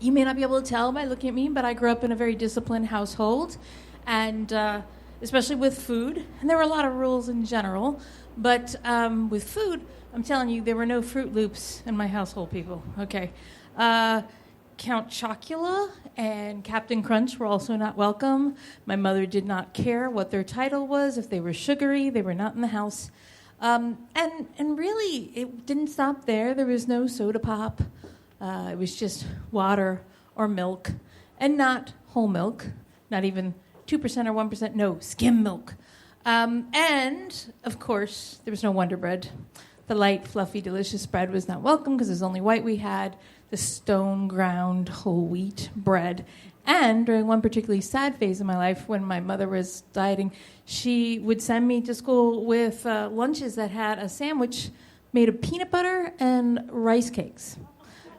You may not be able to tell by looking at me, but I grew up in a very disciplined household, and especially with food. And there were a lot of rules in general, but with food, I'm telling you, there were no Fruit Loops in my household, people. Okay. Count Chocula and Captain Crunch were also not welcome. My mother did not care what their title was. If they were sugary, they were not in the house. And really, it didn't stop there. There was no soda pop. It was just water or milk, and not whole milk, not even 2% or 1%, no, skim milk. And, of course, there was no Wonder Bread. The light, fluffy, delicious bread was not welcome because it was only white we had, the stone-ground whole wheat bread. And during one particularly sad phase of my life, when my mother was dieting, she would send me to school with lunches that had a sandwich made of peanut butter and rice cakes.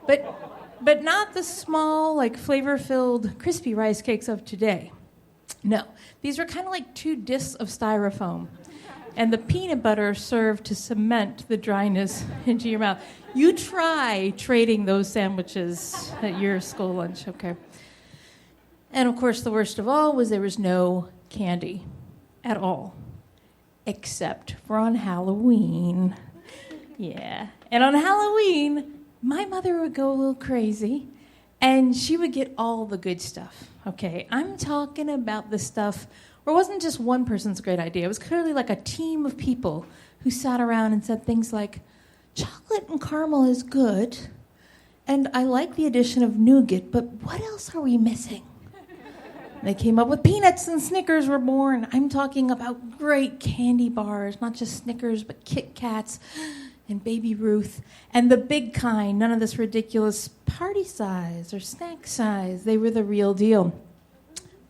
But not the small, like, flavor-filled, crispy rice cakes of today. No. These were kind of like 2 discs of styrofoam. And the peanut butter served to cement the dryness into your mouth. You try trading those sandwiches at your school lunch, okay? And, of course, the worst of all was there was no candy at all, except for on Halloween. Yeah. And on Halloween, my mother would go a little crazy, and she would get all the good stuff, okay? I'm talking about the stuff where it wasn't just one person's great idea. It was clearly like a team of people who sat around and said things like, chocolate and caramel is good, and I like the addition of nougat, but what else are we missing? They came up with peanuts, and Snickers were born. I'm talking about great candy bars, not just Snickers, but Kit Kats and Baby Ruth, and the big kind, none of this ridiculous party size or snack size. They were the real deal.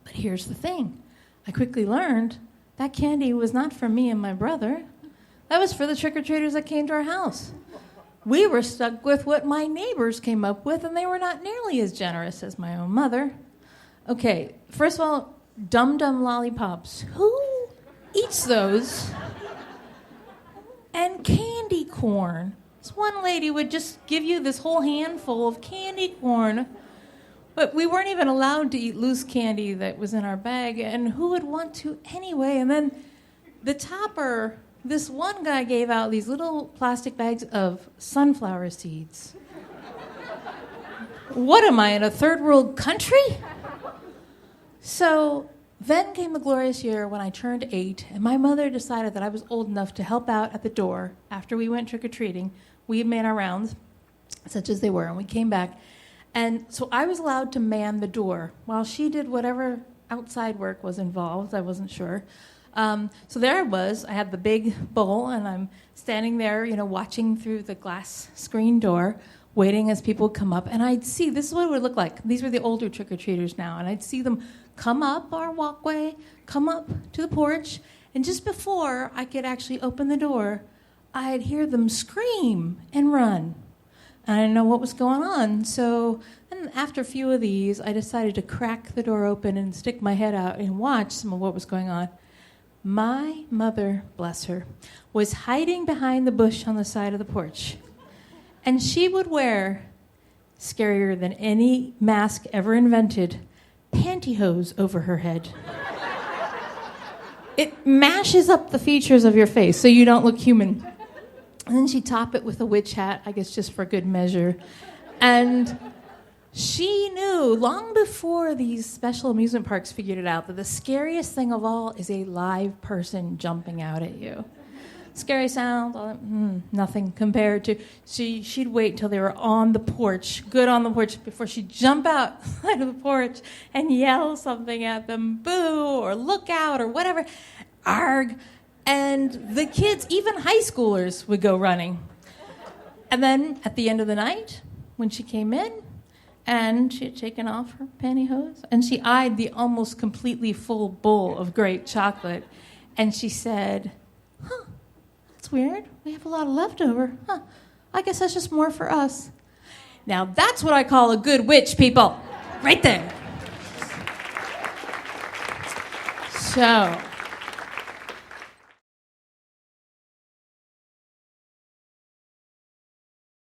But here's the thing. I quickly learned that candy was not for me and my brother. That was for the trick-or-treaters that came to our house. We were stuck with what my neighbors came up with, and they were not nearly as generous as my own mother. Okay, first of all, Dum Dum lollipops. Who eats those? And candy corn. This one lady would just give you this whole handful of candy corn. But we weren't even allowed to eat loose candy that was in our bag, and who would want to anyway? And then the topper, this one guy gave out these little plastic bags of sunflower seeds. What am I, in a third world country? So then came the glorious year when I turned 8, and my mother decided that I was old enough to help out at the door after we went trick-or-treating. We had made our rounds, such as they were, and we came back. And so I was allowed to man the door while she did whatever outside work was involved. I wasn't sure. So there I was. I had the big bowl, and I'm standing there, watching through the glass screen door, waiting as people would come up. And I'd see, this is what it would look like. These were the older trick-or-treaters now. And I'd see them come up our walkway, come up to the porch. And just before I could actually open the door, I'd hear them scream and run. I didn't know what was going on, so then after a few of these, I decided to crack the door open and stick my head out and watch some of what was going on. My mother, bless her, was hiding behind the bush on the side of the porch. And she would wear, scarier than any mask ever invented, pantyhose over her head. It mashes up the features of your face so you don't look human. And then she'd top it with a witch hat, I guess just for good measure. And she knew, long before these special amusement parks figured it out, that the scariest thing of all is a live person jumping out at you. Scary sound, all that, nothing compared to... She'd wait until they were on the porch, good on the porch, before she'd jump out of the porch and yell something at them, boo, or look out, or whatever, arg. And the kids, even high schoolers, would go running. And then at the end of the night, when she came in, and she had taken off her pantyhose, and she eyed the almost completely full bowl of great chocolate, and she said, that's weird. We have a lot of leftover. I guess that's just more for us. Now that's what I call a good witch, people. Right there. So...